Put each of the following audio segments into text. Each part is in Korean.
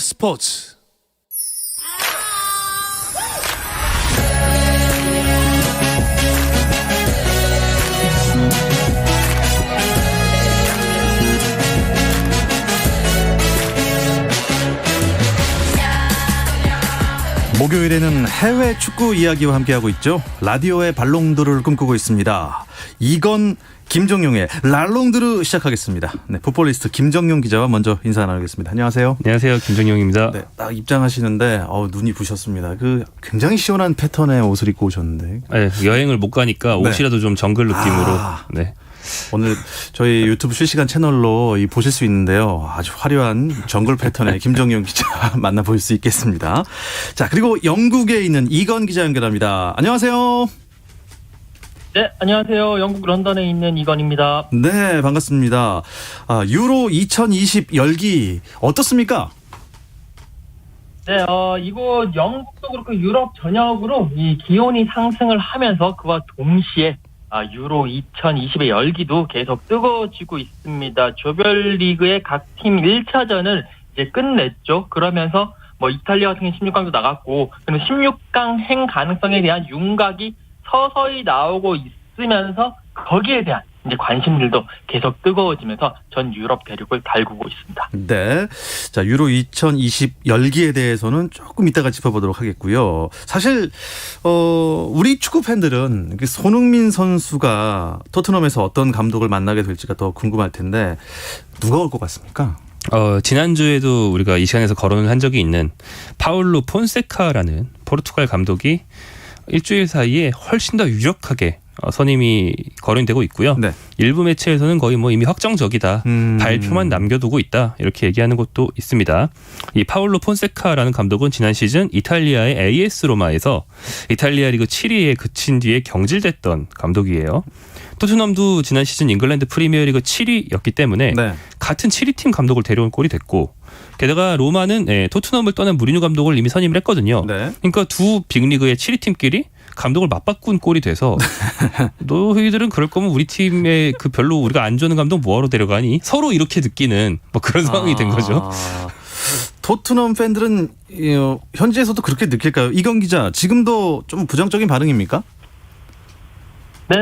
스포츠. 목요일에는 해외 축구 이야기와 함께하고 있죠. 라디오의 발롱도르를 꿈꾸고 있습니다. 이건 김정용의 랄롱드르 시작하겠습니다. 네, 풋볼리스트 김정용 기자와 먼저 인사 나누겠습니다. 안녕하세요. 안녕하세요. 김정용입니다. 네, 딱 입장하시는데 눈이 부셨습니다. 굉장히 시원한 패턴의 옷을 입고 오셨는데. 네, 여행을 못 가니까 옷이라도 좀 정글 느낌으로. 네. 오늘 저희 유튜브 실시간 채널로 보실 수 있는데요. 아주 화려한 정글 패턴의 김정용 기자 만나볼 수 있겠습니다. 자, 그리고 영국에 있는 이건 기자 연결합니다. 안녕하세요. 네, 안녕하세요. 영국 런던에 있는 이건입니다. 네, 반갑습니다. 유로 2020 열기 어떻습니까? 네, 이곳 영국도 그렇고 유럽 전역으로 이 기온이 상승을 하면서 그와 동시에 유로 2020의 열기도 계속 뜨거워지고 있습니다. 조별리그의 각 팀 1차전을 이제 끝냈죠. 그러면서 이탈리아 같은 경우 16강도 나갔고, 그리고 16강 행 가능성에 대한 윤곽이 서서히 나오고 있으면서 거기에 대한 이제 관심들도 계속 뜨거워지면서 전 유럽 대륙을 달구고 있습니다. 네. 자, 유로 2020 열기에 대해서는 조금 이따가 짚어보도록 하겠고요. 사실, 우리 축구 팬들은 손흥민 선수가 토트넘에서 어떤 감독을 만나게 될지가 더 궁금할 텐데, 누가 올 것 같습니까? 지난주에도 우리가 이 시간에서 거론을 한 적이 있는 파울로 폰세카라는 포르투갈 감독이 일주일 사이에 훨씬 더 유력하게 선임이 거론이 되고 있고요. 네. 일부 매체에서는 거의 이미 확정적이다. 발표만 남겨두고 있다. 이렇게 얘기하는 것도 있습니다. 이 파울로 폰세카라는 감독은 지난 시즌 이탈리아의 AS 로마에서 이탈리아 리그 7위에 그친 뒤에 경질됐던 감독이에요. 토트넘도 지난 시즌 잉글랜드 프리미어리그 7위였기 때문에 네. 같은 7위 팀 감독을 데려온 꼴이 됐고, 게다가 로마는 토트넘을 떠난 무리뉴 감독을 이미 선임을 했거든요. 네. 그러니까 두 빅리그의 7위 팀끼리 감독을 맞바꾼 꼴이 돼서 너희들은 그럴 거면 우리 팀에 별로 우리가 안 좋아하는 감독 뭐하러 데려가니? 서로 이렇게 느끼는 그런 상황이 된 거죠. 토트넘 팬들은 현지에서도 그렇게 느낄까요? 이건 기자, 지금도 좀 부정적인 반응입니까? 네,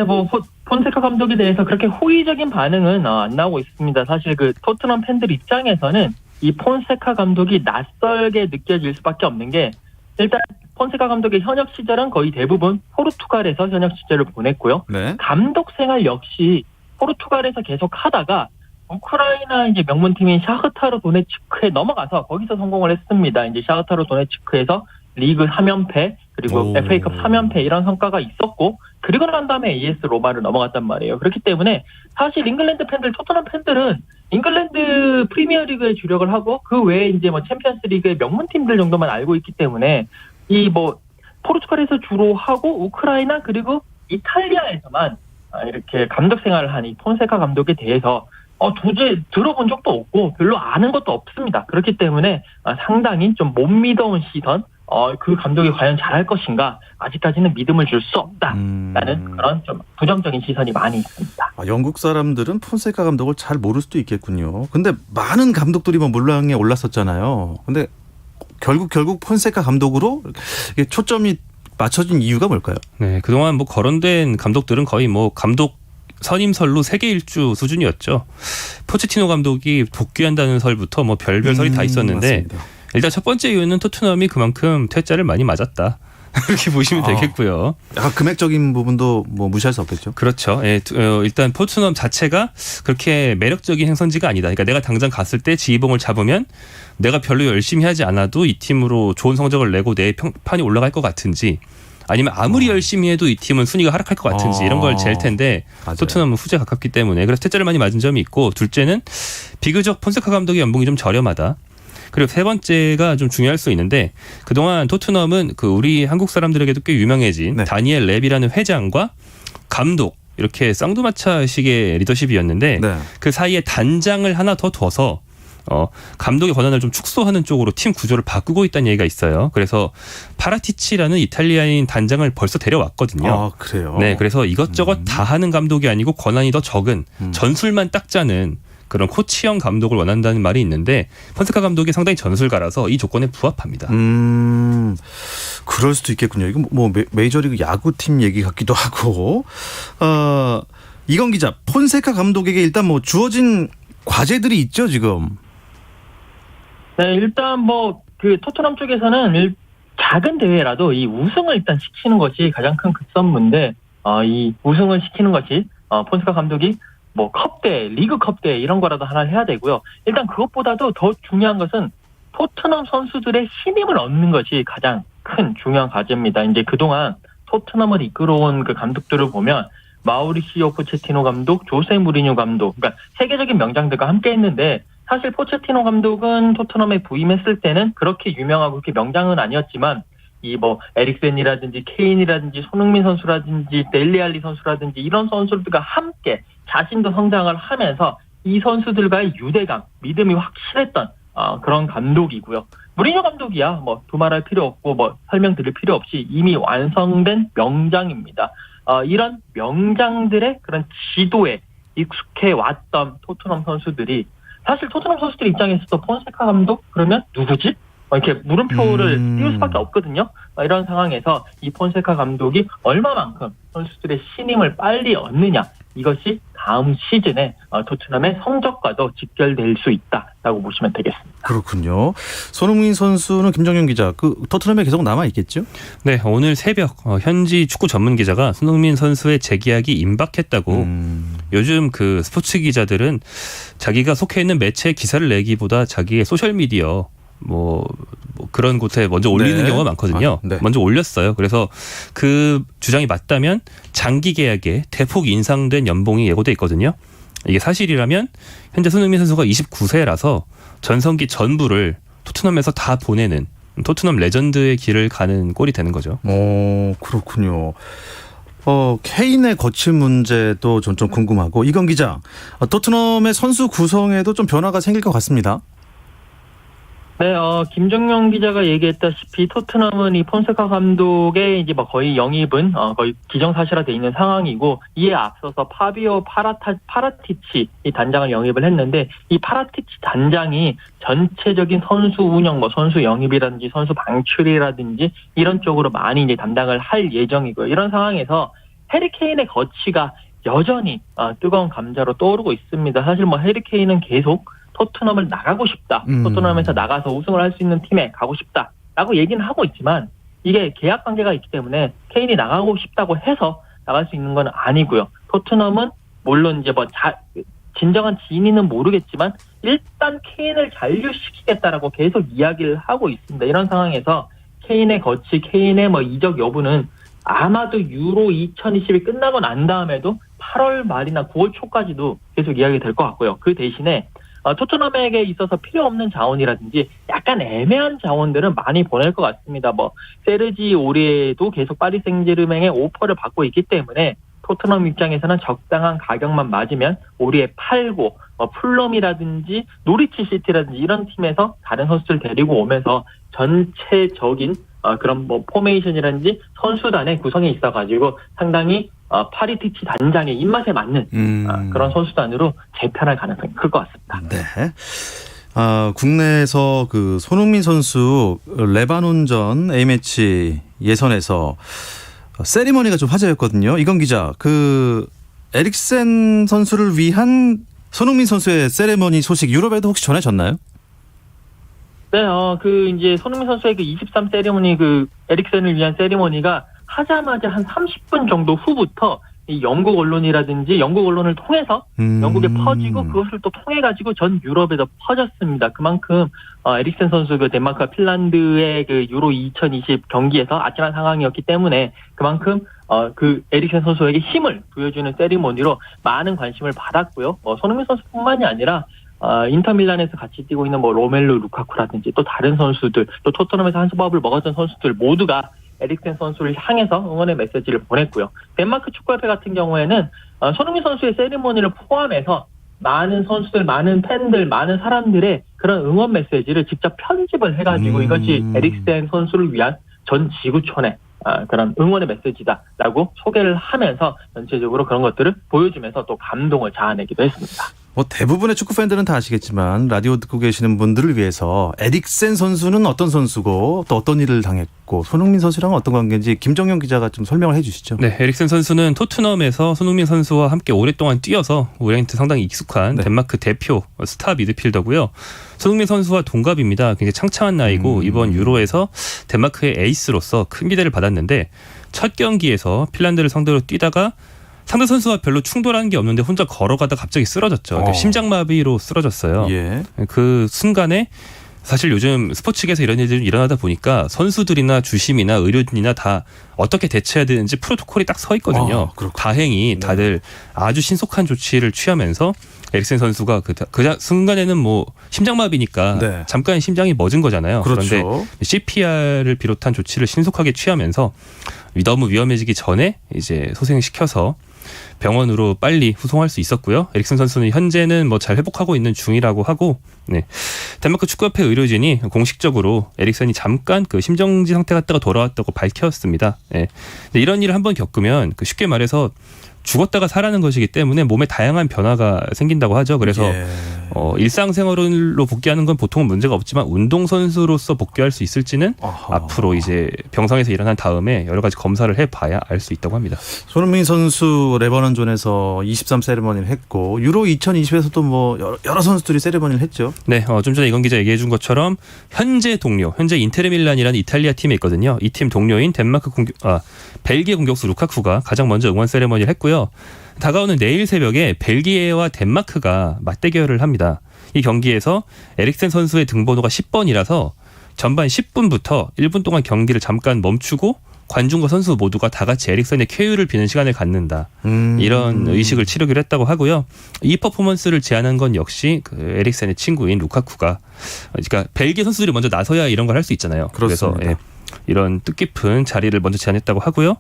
폰세카 감독에 대해서 그렇게 호의적인 반응은 안 나오고 있습니다. 사실 토트넘 팬들 입장에서는 이 폰세카 감독이 낯설게 느껴질 수밖에 없는 게, 일단 폰세카 감독의 현역 시절은 거의 대부분 포르투갈에서 현역 시절을 보냈고요. 네. 감독 생활 역시 포르투갈에서 계속 하다가 우크라이나 이제 명문팀인 샤흐타르 도네츠크에 넘어가서 거기서 성공을 했습니다. 이제 샤흐타르 도네츠크에서 리그 3연패 그리고 FA컵 3연패 이런 성과가 있었고, 그리고 난 다음에 AS 로마를 넘어갔단 말이에요. 그렇기 때문에 사실 잉글랜드 팬들, 토트넘 팬들은 잉글랜드 프리미어리그에 주력을 하고 그 외에 이제 챔피언스 리그의 명문팀들 정도만 알고 있기 때문에 포르투갈에서 주로 하고 우크라이나 그리고 이탈리아에서만 이렇게 감독 생활을 한 이 폰세카 감독에 대해서 도저히 들어본 적도 없고 별로 아는 것도 없습니다. 그렇기 때문에 상당히 좀 못 믿어온 시선, 그 감독이 과연 잘할 것인가, 아직까지는 믿음을 줄 수 없다라는 그런 좀 부정적인 시선이 많이 있습니다. 영국 사람들은 폰세카 감독을 잘 모를 수도 있겠군요. 근데 많은 감독들이 물랑에 올랐었잖아요. 근데 결국 폰세카 감독으로 초점이 맞춰진 이유가 뭘까요? 네, 그동안 거론된 감독들은 거의 감독 선임설로 세계 일주 수준이었죠. 포체티노 감독이 복귀한다는 설부터 별별 설이 다 있었는데, 맞습니다. 일단 첫 번째 이유는 토트넘이 그만큼 퇴짜를 많이 맞았다. 그렇게 보시면 되겠고요. 금액적인 부분도 무시할 수 없겠죠. 그렇죠. 일단 토트넘 자체가 그렇게 매력적인 행선지가 아니다. 그러니까 내가 당장 갔을 때 지휘봉을 잡으면 내가 별로 열심히 하지 않아도 이 팀으로 좋은 성적을 내고 내 평판이 올라갈 것 같은지, 아니면 아무리 열심히 해도 이 팀은 순위가 하락할 것 같은지 이런 걸 잴 텐데, 맞아요. 토트넘은 후제 가깝기 때문에 그래서 퇴짜를 많이 맞은 점이 있고, 둘째는 비교적 폰세카 감독의 연봉이 좀 저렴하다. 그리고 세 번째가 좀 중요할 수 있는데, 그동안 토트넘은 우리 한국 사람들에게도 꽤 유명해진 네. 다니엘 랩이라는 회장과 감독, 이렇게 쌍두마차식의 리더십이었는데 네. 그 사이에 단장을 하나 더 둬서 감독의 권한을 좀 축소하는 쪽으로 팀 구조를 바꾸고 있다는 얘기가 있어요. 그래서 파라티치라는 이탈리아인 단장을 벌써 데려왔거든요. 아, 그래요? 네, 그래서 이것저것 다 하는 감독이 아니고 권한이 더 적은 전술만 딱 짜는 그런 코치형 감독을 원한다는 말이 있는데 폰세카 감독이 상당히 전술가라서 이 조건에 부합합니다. 그럴 수도 있겠군요. 이거 뭐 메이저리그 야구팀 얘기 같기도 하고. 이건 기자, 폰세카 감독에게 일단 뭐 주어진 과제들이 있죠, 지금. 네, 일단 뭐 그 토트넘 쪽에서는 작은 대회라도 이 우승을 일단 시키는 것이 가장 큰 급선무인데 이 우승을 시키는 것이 폰세카 감독이 뭐 컵대, 리그컵 대회 이런 거라도 하나를 해야 되고요. 일단 그것보다도 더 중요한 것은 토트넘 선수들의 신임을 얻는 것이 가장 큰 중요한 과제입니다. 이제 그동안 토트넘을 이끌어온 그 감독들을 보면 마우리시오 포체티노 감독, 조세 무리뉴 감독, 그러니까 세계적인 명장들과 함께 했는데 사실 포체티노 감독은 토트넘에 부임했을 때는 그렇게 유명하고 그렇게 명장은 아니었지만 이 뭐 에릭센이라든지 케인이라든지 손흥민 선수라든지 델리알리 선수라든지 이런 선수들과 함께 자신도 성장을 하면서 이 선수들과의 유대감, 믿음이 확실했던 그런 감독이고요. 무리뉴 감독이야 뭐 두말할 필요 없고 뭐 설명드릴 필요 없이 이미 완성된 명장입니다. 이런 명장들의 그런 지도에 익숙해 왔던 토트넘 선수들이 사실 토트넘 선수들 입장에서도 폰세카 감독 그러면 누구지? 이렇게 물음표를 띄울 수밖에 없거든요. 이런 상황에서 이 폰세카 감독이 얼마만큼 선수들의 신임을 빨리 얻느냐 이것이 다음 시즌에 토트넘의 성적과도 직결될 수 있다라고 보시면 되겠습니다. 그렇군요. 손흥민 선수는 김정현 기자, 그 토트넘에 계속 남아 있겠죠? 네, 오늘 새벽 현지 축구 전문 기자가 손흥민 선수의 재계약이 임박했다고. 요즘 그 스포츠 기자들은 자기가 속해 있는 매체 기사를 내기보다 자기의 소셜 미디어 뭐 그런 곳에 먼저 올리는 경우가 많거든요. 네. 먼저 올렸어요. 그래서 그 주장이 맞다면 장기 계약에 대폭 인상된 연봉이 예고돼 있거든요. 이게 사실이라면 현재 손흥민 선수가 29세라서 전성기 전부를 토트넘에서 다 보내는 토트넘 레전드의 길을 가는 꼴이 되는 거죠. 그렇군요. 케인의 거취 문제도 좀 궁금하고, 이건 기자, 토트넘의 선수 구성에도 좀 변화가 생길 것 같습니다. 네, 김정용 기자가 얘기했다시피 토트넘은 이 폰세카 감독의 이제 뭐 거의 영입은 거의 기정사실화돼 있는 상황이고 이에 앞서서 파비오 파라티치 이 단장을 영입을 했는데 이 파라티치 단장이 전체적인 선수 운영, 뭐 선수 영입이라든지 선수 방출이라든지 이런 쪽으로 많이 이제 담당을 할 예정이고요. 이런 상황에서 해리 케인의 거취가 여전히 뜨거운 감자로 떠오르고 있습니다. 사실 뭐 해리 케인은 계속 토트넘을 나가고 싶다. 토트넘에서 나가서 우승을 할 수 있는 팀에 가고 싶다라고 얘기는 하고 있지만 이게 계약 관계가 있기 때문에 케인이 나가고 싶다고 해서 나갈 수 있는 건 아니고요. 토트넘은 물론 이제 뭐 진정한 진위는 모르겠지만 일단 케인을 잔류시키겠다라고 계속 이야기를 하고 있습니다. 이런 상황에서 케인의 거취, 케인의 뭐 이적 여부는 아마도 유로 2020이 끝나고 난 다음에도 8월 말이나 9월 초까지도 계속 이야기 될 것 같고요. 그 대신에 토트넘에게 있어서 필요 없는 자원이라든지 약간 애매한 자원들은 많이 보낼 것 같습니다. 뭐 세르지 오리에도 계속 파리 생제르맹의 오퍼를 받고 있기 때문에 토트넘 입장에서는 적당한 가격만 맞으면 오리에 팔고 풀럼이라든지 노리치 시티라든지 이런 팀에서 다른 선수들 데리고 오면서 전체적인 그런 뭐 포메이션이라든지 선수단의 구성이 있어가지고 상당히 파리티치 단장의 입맛에 맞는 그런 선수단으로 재편할 가능성이 클 것 같습니다. 네. 국내에서 그 손흥민 선수 레바논전 A매치 예선에서 세리머니가 좀 화제였거든요. 이건 기자, 그 에릭센 선수를 위한 손흥민 선수의 세리머니 소식 유럽에도 혹시 전해졌나요? 네, 이제 손흥민 선수의 그 23 세리머니, 그 에릭센을 위한 세리머니가 하자마자 한 30분 정도 후부터 이 영국 언론이라든지 영국 언론을 통해서 영국에 퍼지고 그것을 또 통해가지고 전 유럽에도 퍼졌습니다. 그만큼 에릭센 선수 그 덴마크와 핀란드의 그 유로 2020 경기에서 아찔한 상황이었기 때문에 그만큼 그 에릭센 선수에게 힘을 부여주는 세리머니로 많은 관심을 받았고요. 손흥민 선수뿐만이 아니라 인터밀란에서 같이 뛰고 있는 뭐 로멜루 루카쿠라든지 또 다른 선수들, 또 토트넘에서 한 수밥을 먹었던 선수들 모두가 에릭센 선수를 향해서 응원의 메시지를 보냈고요. 덴마크 축구협회 같은 경우에는 손흥민 선수의 세리머니를 포함해서 많은 선수들, 많은 팬들, 많은 사람들의 그런 응원 메시지를 직접 편집을 해가지고 이것이 에릭센 선수를 위한 전 지구촌의 그런 응원의 메시지다라고 소개를 하면서 전체적으로 그런 것들을 보여주면서 또 감동을 자아내기도 했습니다. 뭐 대부분의 축구 팬들은 다 아시겠지만 라디오 듣고 계시는 분들을 위해서 에릭센 선수는 어떤 선수고 또 어떤 일을 당했고 손흥민 선수랑은 어떤 관계인지 김정용 기자가 좀 설명을 해 주시죠. 네, 에릭센 선수는 토트넘에서 손흥민 선수와 함께 오랫동안 뛰어서 우리한테 상당히 익숙한 네. 덴마크 대표 스타 미드필더고요. 손흥민 선수와 동갑입니다. 굉장히 창창한 나이고 이번 유로에서 덴마크의 에이스로서 큰 기대를 받았는데 첫 경기에서 핀란드를 상대로 뛰다가 상대 선수와 별로 충돌하는 게 없는데 혼자 걸어가다 갑자기 쓰러졌죠. 그러니까 심장마비로 쓰러졌어요. 예. 그 순간에 사실 요즘 스포츠계에서 이런 일들이 일어나다 보니까 선수들이나 주심이나 의료진이나 다 어떻게 대처해야 되는지 프로토콜이 딱 서 있거든요. 다행히 다들 아주 신속한 조치를 취하면서 에릭센 선수가 그 순간에는 뭐 심장마비니까 네. 잠깐 심장이 멎은 거잖아요. 그렇죠. 그런데 CPR을 비롯한 조치를 신속하게 취하면서 너무 위험해지기 전에 이제 소생시켜서 병원으로 빨리 후송할 수 있었고요. 에릭센 선수는 현재는 뭐 잘 회복하고 있는 중이라고 하고, 네. 덴마크 축구협회 의료진이 공식적으로 에릭센이 잠깐 그 심정지 상태 갔다가 돌아왔다고 밝혔습니다. 네. 근데 이런 일을 한번 겪으면 그 쉽게 말해서 죽었다가 살아나는 것이기 때문에 몸에 다양한 변화가 생긴다고 하죠. 그래서 예. 일상생활로 복귀하는 건 보통은 문제가 없지만 운동선수로서 복귀할 수 있을지는 앞으로 이제 병상에서 일어난 다음에 여러 가지 검사를 해봐야 알 수 있다고 합니다. 손흥민 선수 레바논존에서 23 세리머니를 했고 유로 2020에서도 뭐 여러 선수들이 세리머니를 했죠. 네, 좀 전에 이건 기자 얘기해 준 것처럼 현재 인테르 밀란이라는 이탈리아 팀에 있거든요. 이 팀 동료인 벨기에 공격수 루카쿠가 가장 먼저 응원 세리머니를 했고요. 다가오는 내일 새벽에 벨기에와 덴마크가 맞대결을 합니다. 이 경기에서 에릭센 선수의 등번호가 10번이라서 전반 10분부터 1분 동안 경기를 잠깐 멈추고 관중과 선수 모두가 다 같이 에릭센의 쾌유를 비는 시간을 갖는다. 이런 의식을 치르기로 했다고 하고요. 이 퍼포먼스를 제안한 건 역시 그 에릭센의 친구인 루카쿠가, 그러니까 벨기에 선수들이 먼저 나서야 이런 걸 할 수 있잖아요. 그렇습니다. 그래서 이런 뜻깊은 자리를 먼저 제안했다고 하고요.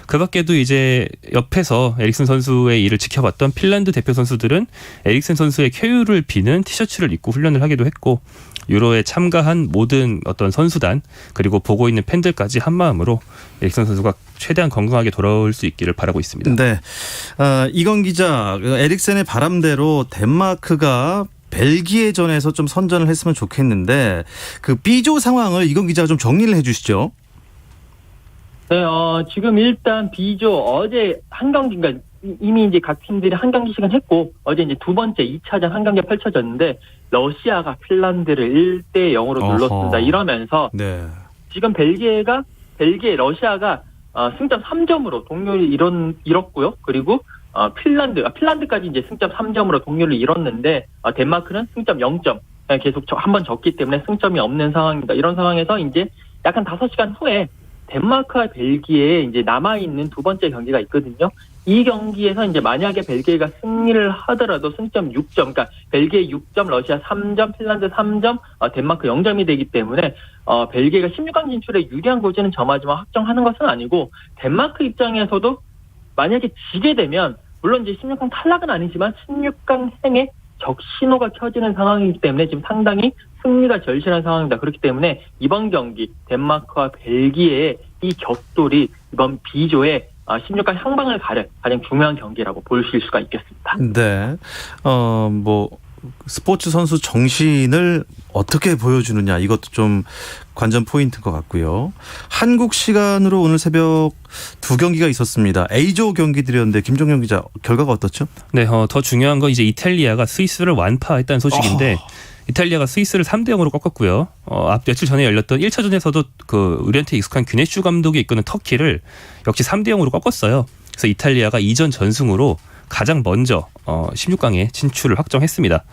그 밖에도 이제 옆에서 에릭센 선수의 일을 지켜봤던 핀란드 대표 선수들은 에릭센 선수의 쾌유를 비는 티셔츠를 입고 훈련을 하기도 했고, 유로에 참가한 모든 어떤 선수단 그리고 보고 있는 팬들까지 한 마음으로 에릭센 선수가 최대한 건강하게 돌아올 수 있기를 바라고 있습니다. 네, 이건 기자, 에릭센의 바람대로 덴마크가 벨기에전에서 좀 선전을 했으면 좋겠는데 그 B조 상황을 이건 기자가 좀 정리를 해 주시죠. 네, 지금 일단 B조 어제 한 경기, 그러니까 이미 이제 각 팀들이 한 경기씩은 했고 어제 이제 두 번째 2차전 한 경기가 펼쳐졌는데 러시아가 핀란드를 1대 0으로 눌렀습니다. 이러면서 네. 지금 러시아가 승점 3점으로 동률을 잃었고요. 그리고 핀란드까지 이제 승점 3점으로 동률을 잃었는데 덴마크는 승점 0점 계속 한 번 졌기 때문에 승점이 없는 상황입니다. 이런 상황에서 이제 약간 5시간 후에 덴마크와 벨기에에 이제 남아있는 두 번째 경기가 있거든요. 이 경기에서 이제 만약에 벨기에가 승리를 하더라도 승점 6점, 그러니까 벨기에 6점, 러시아 3점, 핀란드 3점, 덴마크 0점이 되기 때문에 벨기에가 16강 진출에 유리한 고지는 점하지만 확정하는 것은 아니고 덴마크 입장에서도 만약에 지게 되면 물론 이제 16강 탈락은 아니지만 16강 행에 적신호가 켜지는 상황이기 때문에 지금 상당히 승리가 절실한 상황입니다. 그렇기 때문에 이번 경기 덴마크와 벨기에의 이 격돌이 이번 B조의 16강 향방을 가를 가장 중요한 경기라고 보실 수가 있겠습니다. 네, 뭐 스포츠 선수 정신을 어떻게 보여주느냐 이것도 좀 관전 포인트인 것 같고요. 한국 시간으로 오늘 새벽 두 경기가 있었습니다. A조 경기들이었는데 김종영 기자 결과가 어떻죠? 네, 더 중요한 건 이제 이탈리아가 스위스를 완파했다는 소식인데 이탈리아가 스위스를 3대 0으로 꺾었고요. 며칠 전에 열렸던 1차전에서도 그 우리한테 익숙한 규네슈 감독이 이끄는 터키를 역시 3대 0으로 꺾었어요. 그래서 이탈리아가 이전 전승으로 가장 먼저 16강에 진출을 확정했습니다.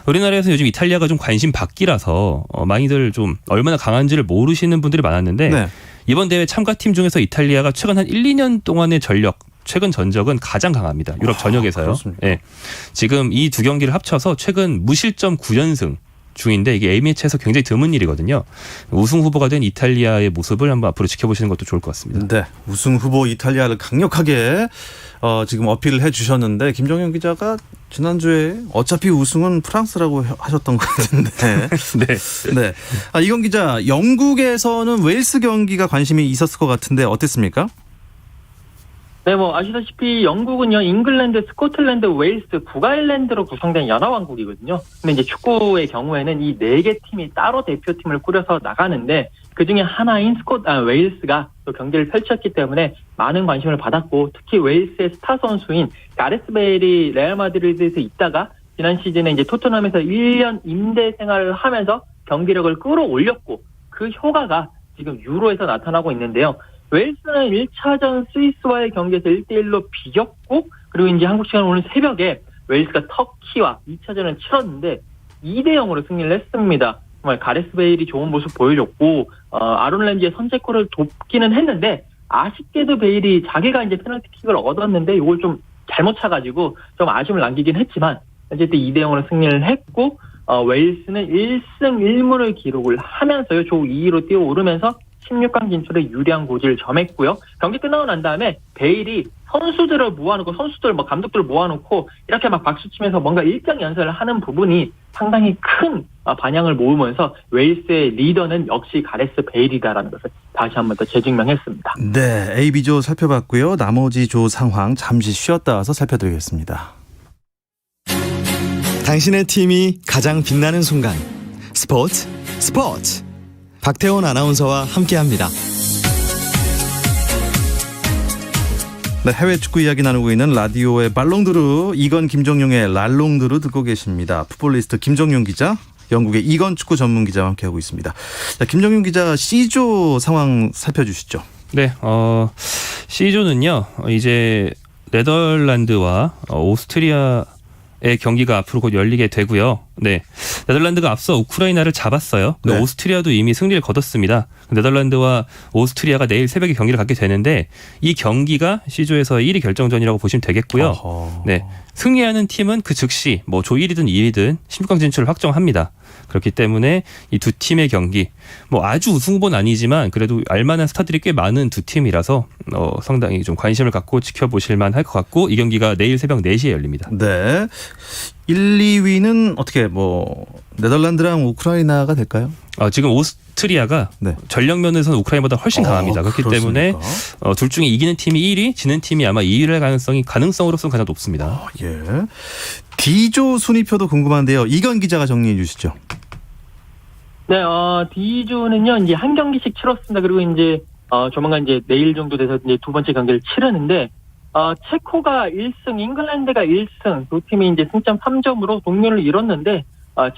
우리나라에서 요즘 이탈리아가 좀 관심 밖이라서 많이들 좀 얼마나 강한지를 모르시는 분들이 많았는데 네. 이번 대회 참가팀 중에서 이탈리아가 최근 한 1, 2년 동안의 최근 전적은 가장 강합니다. 유럽 전역에서요. 네. 지금 이 두 경기를 합쳐서 최근 무실점 9연승 중인데 이게 A매치에서 굉장히 드문 일이거든요. 우승 후보가 된 이탈리아의 모습을 한번 앞으로 지켜보시는 것도 좋을 것 같습니다. 네, 우승 후보 이탈리아를 강력하게 지금 어필을 해주셨는데 김정현 기자가 지난주에 어차피 우승은 프랑스라고 하셨던 것 같은데. 네. 네. 이건 기자, 영국에서는 웨일스 경기가 관심이 있었을 것 같은데 어땠습니까? 네, 뭐 아시다시피 영국은요, 잉글랜드, 스코틀랜드, 웨일스, 북아일랜드로 구성된 연합왕국이거든요. 근데 이제 축구의 경우에는 이 4개 팀이 따로 대표팀을 꾸려서 나가는데 그 중에 하나인 웨일스가 또 경기를 펼쳤기 때문에 많은 관심을 받았고, 특히 웨일스의 스타 선수인 가레스 베일이 레알 마드리드에서 있다가 지난 시즌에 이제 토트넘에서 1년 임대 생활을 하면서 경기력을 끌어올렸고, 그 효과가 지금 유로에서 나타나고 있는데요. 웨일스는 1차전 스위스와의 경기에서 1대1로 비겼고, 그리고 이제 한국 시간 오늘 새벽에 웨일스가 터키와 2차전을 치렀는데 2대0으로 승리를 했습니다. 정말 가레스 베일이 좋은 모습 보여줬고, 아론 램지의 선제골을 돕기는 했는데, 아쉽게도 베일이 자기가 이제 페널티킥을 얻었는데 이걸 좀 잘못 차가지고 좀 아쉬움을 남기긴 했지만 어쨌든 2대0으로 승리를 했고, 웨일스는 1승 1무를 기록을 하면서요, 조 2위로 뛰어오르면서 16강 진출에 유리한 고지를 점했고요. 경기 끝나고 난 다음에 베일이 선수들을 모아놓고, 감독들을 모아놓고 이렇게 막 박수치면서 뭔가 일장연설을 하는 부분이 상당히 큰 반향을 모으면서 웨일스의 리더는 역시 가레스 베일이다라는 것을 다시 한 번 더 재증명했습니다. 네, A, B조 살펴봤고요. 나머지 조 상황 잠시 쉬었다 와서 살펴드리겠습니다. 당신의 팀이 가장 빛나는 순간, 스포츠 박태원 아나운서와 함께합니다. 네, 해외 축구 이야기 나누고 있는 라디오의 발롱드르, 이건 김정용의 랄롱드르 듣고 계십니다. 풋볼리스트 김정용 기자, 영국의 이건 축구 전문 기자와 함께하고 있습니다. 자, 김정용 기자, C조 상황 살펴주시죠. 네, C조는요, 이제 네덜란드와 오스트리아의 경기가 앞으로 곧 열리게 되고요. 네, 네덜란드가 앞서 우크라이나를 잡았어요. 네. 오스트리아도 이미 승리를 거뒀습니다. 네덜란드와 오스트리아가 내일 새벽에 경기를 갖게 되는데, 이 경기가 C조에서 1위 결정전이라고 보시면 되겠고요. 어허. 네, 승리하는 팀은 그 즉시 뭐 조 1위든 2위든 16강 진출을 확정합니다. 그렇기 때문에 이 두 팀의 경기, 뭐 아주 우승 후보는 아니지만 그래도 알만한 스타들이 꽤 많은 두 팀이라서 상당히 좀 관심을 갖고 지켜보실 만할 것 같고, 이 경기가 내일 새벽 4시에 열립니다. 네, 1, 2위는 어떻게 네덜란드랑 우크라이나가 될까요? 지금 오스트리아가 네. 전력 면에서는 우크라이나보다 훨씬 강합니다. 그렇기 때문에 둘 중에 이기는 팀이 1위, 지는 팀이 아마 2위를 할 가능성으로서는 가장 높습니다. 예. D조 순위표도 궁금한데요. 이건 기자가 정리해 주시죠. 네, D조는요, 이제 한 경기씩 치렀습니다. 그리고 이제, 조만간 이제 내일 정도 돼서 이제 두 번째 경기를 치르는데, 체코가 1승, 잉글랜드가 1승, 두 팀이 이제 승점 3점으로 동률을 이뤘는데,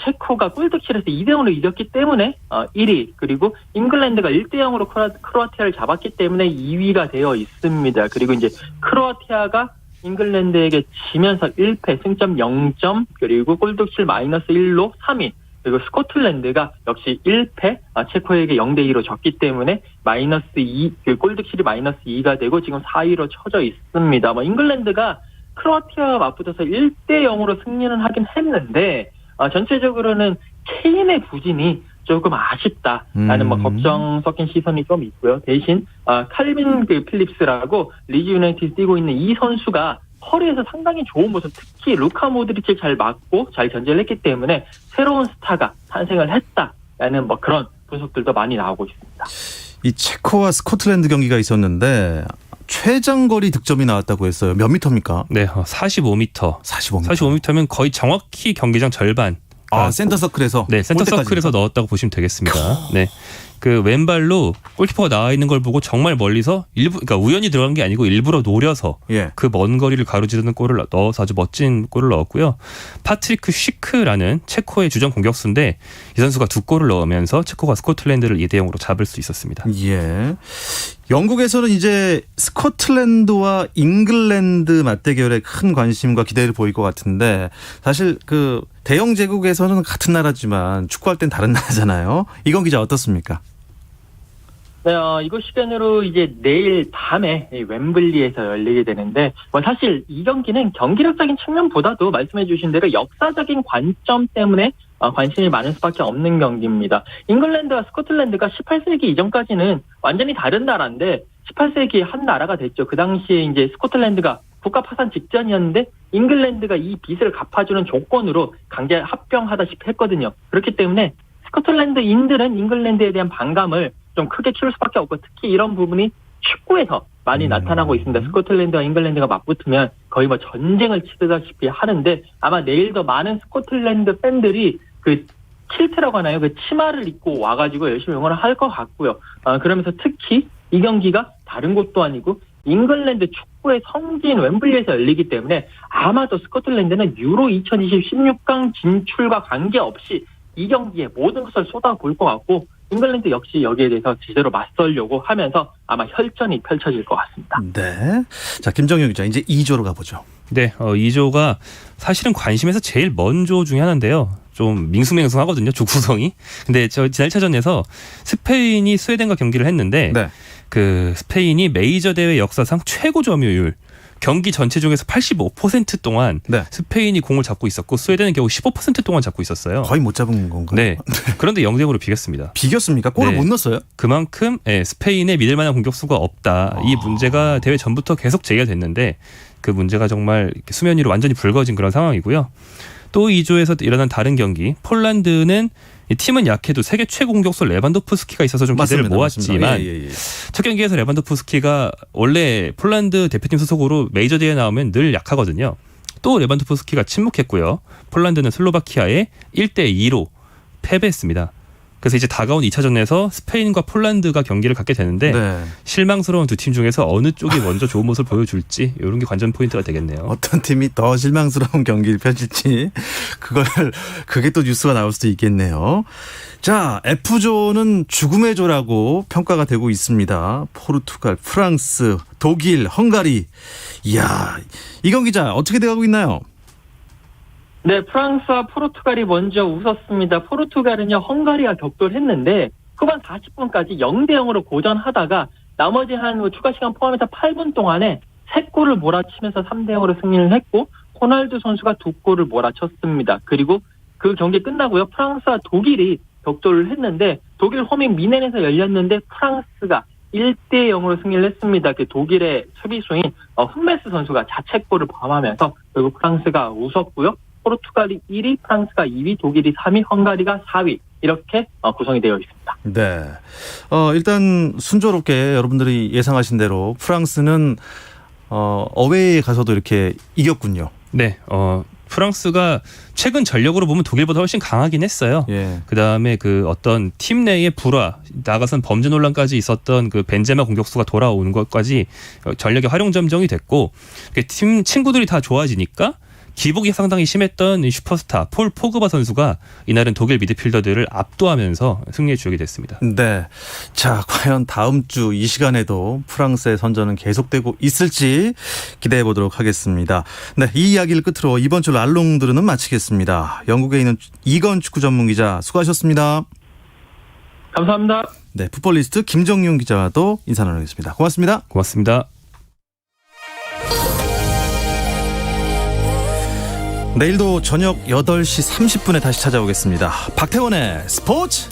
체코가 골득실에서 2대0으로 이겼기 때문에 1위, 그리고 잉글랜드가 1대0으로 크로아티아를 잡았기 때문에 2위가 되어 있습니다. 그리고 이제 크로아티아가 잉글랜드에게 지면서 1패, 승점 0점, 그리고 골득실 -1로 3위. 그리고 스코틀랜드가 역시 1패, 체코에게 0대2로 졌기 때문에 -2, 골득실이 -2가 되고 지금 4위로 쳐져 있습니다. 잉글랜드가 크로아티아와 맞붙어서 1대0으로 승리는 하긴 했는데, 전체적으로는 케인의 부진이 조금 아쉽다라는 걱정 섞인 시선이 좀 있고요. 대신 칼빈 필립스라고 리즈 유나이티드 뛰고 있는 이 선수가 허리에서 상당히 좋은 모습, 특히 루카 모드리치를 잘 막고 잘 견제를 했기 때문에 새로운 스타가 탄생을 했다라는 그런 분석들도 많이 나오고 있습니다. 이 체코와 스코틀랜드 경기가 있었는데 최장거리 득점이 나왔다고 했어요. 몇 미터입니까? 네, 45m. 45m면 거의 정확히 경기장 절반. 센터서클에서? 네, 센터서클에서 넣었다고 보시면 되겠습니다. 네. 그 왼발로 골키퍼가 나와 있는 걸 보고 정말 멀리서 그러니까 우연히 들어간 게 아니고 일부러 노려서 그 먼 거리를 가로지르는 골을 넣어서 아주 멋진 골을 넣었고요. 파트리크 쉬크라는 체코의 주전 공격수인데 이 선수가 2골을 넣으면서 체코가 스코틀랜드를 2대0으로 잡을 수 있었습니다. 예. 영국에서는 이제 스코틀랜드와 잉글랜드 맞대결에 큰 관심과 기대를 보일 것 같은데, 사실 그 대영 제국에서는 같은 나라지만 축구할 땐 다른 나라잖아요. 이건 기자 어떻습니까? 네, 이거 시간으로 이제 내일 밤에 웸블리에서 열리게 되는데, 사실 이 경기는 경기력적인 측면보다도 말씀해 주신 대로 역사적인 관점 때문에 관심이 많을 수밖에 없는 경기입니다. 잉글랜드와 스코틀랜드가 18세기 이전까지는 완전히 다른 나라인데 18세기에 한 나라가 됐죠. 그 당시에 이제 스코틀랜드가 국가 파산 직전이었는데 잉글랜드가 이 빚을 갚아주는 조건으로 강제 합병하다시피 했거든요. 그렇기 때문에 스코틀랜드인들은 잉글랜드에 대한 반감을 좀 크게 키울 수밖에 없고, 특히 이런 부분이 축구에서 많이 나타나고 있습니다. 스코틀랜드와 잉글랜드가 맞붙으면 거의 뭐 전쟁을 치르다시피 하는데 아마 내일도 많은 스코틀랜드 팬들이 그 킬트라고 하나요? 그 치마를 입고 와가지고 열심히 응원을 할 것 같고요. 그러면서 특히 이 경기가 다른 곳도 아니고 잉글랜드 축구의 성지인 웸블리에서 열리기 때문에 아마도 스코틀랜드는 유로 2020 16강 진출과 관계없이 이 경기에 모든 것을 쏟아부을 것 같고 잉글랜드 역시 여기에 대해서 제대로 맞서려고 하면서 아마 혈전이 펼쳐질 것 같습니다. 네. 자, 김정용 기자, 이제 2조로 가보죠. 네, 2조가 사실은 관심에서 제일 먼 조 중에 하나인데요. 좀 밍숭맹숭하거든요, 조 구성이. 근데 저 지난 1차전에서 스페인이 스웨덴과 경기를 했는데 네. 그 스페인이 메이저 대회 역사상 최고 점유율 경기 전체 중에서 85% 동안 네. 스페인이 공을 잡고 있었고 스웨덴은 겨우 15% 동안 잡고 있었어요. 거의 못 잡은 건가요? 네. 그런데 0대0으로 비겼습니다. 비겼습니까? 골을 네. 못 넣었어요? 그만큼 스페인에 믿을 만한 공격수가 없다. 이 문제가 대회 전부터 계속 제기가 됐는데 그 문제가 정말 수면 위로 완전히 불거진 그런 상황이고요. 또 2조에서 일어난 다른 경기, 폴란드는 이 팀은 약해도 세계 최고 공격수 레반도프스키가 있어서 좀 기대를 맞습니다. 모았지만 맞습니다. 예. 첫 경기에서 레반도프스키가 원래 폴란드 대표팀 소속으로 메이저 대회에 나오면 늘 약하거든요. 또 레반도프스키가 침묵했고요. 폴란드는 슬로바키아에 1대2로 패배했습니다. 그래서 이제 다가온 2차전에서 스페인과 폴란드가 경기를 갖게 되는데 네. 실망스러운 두 팀 중에서 어느 쪽이 먼저 좋은 모습을 보여줄지 이런 게 관전 포인트가 되겠네요. 어떤 팀이 더 실망스러운 경기를 펼칠지 그게 또 뉴스가 나올 수도 있겠네요. 자, F조는 죽음의 조라고 평가가 되고 있습니다. 포르투갈, 프랑스, 독일, 헝가리. 이야, 이경 기자 어떻게 돼가고 있나요? 네, 프랑스와 포르투갈이 먼저 웃었습니다. 포르투갈은요, 헝가리와 격돌을 했는데 후반 40분까지 0대0으로 고전하다가 나머지 한 추가 시간 포함해서 8분 동안에 3골을 몰아치면서 3대0으로 승리를 했고 호날두 선수가 2골을 몰아쳤습니다. 그리고 그 경기 끝나고요, 프랑스와 독일이 격돌을 했는데 독일 홈인 미넨에서 열렸는데 프랑스가 1대0으로 승리를 했습니다. 그 독일의 수비수인 훈메스 선수가 자책골을 포함하면서 결국 프랑스가 웃었고요. 포르투갈이 1위, 프랑스가 2위, 독일이 3위, 헝가리가 4위 이렇게 구성이 되어 있습니다. 네. 일단 순조롭게 여러분들이 예상하신 대로 프랑스는 어웨이에 가서도 이렇게 이겼군요. 네, 프랑스가 최근 전력으로 보면 독일보다 훨씬 강하긴 했어요. 예. 그다음에 그 어떤 팀 내의 불화, 나가선 범죄 논란까지 있었던 그 벤제마 공격수가 돌아오는 것까지 전력의 활용 점정이 됐고 팀 친구들이 다 좋아지니까 기복이 상당히 심했던 이 슈퍼스타 폴 포그바 선수가 이날은 독일 미드필더들을 압도하면서 승리의 주역이 됐습니다. 네. 자, 과연 다음 주 이 시간에도 프랑스의 선전은 계속되고 있을지 기대해 보도록 하겠습니다. 네, 이 이야기를 끝으로 이번 주 랄롱드르는 마치겠습니다. 영국에 있는 이건 축구 전문 기자 수고하셨습니다. 감사합니다. 네, 풋볼리스트 김정용 기자와도 인사 나누겠습니다. 고맙습니다. 고맙습니다. 내일도 저녁 8시 30분에 다시 찾아오겠습니다. 박태원의 스포츠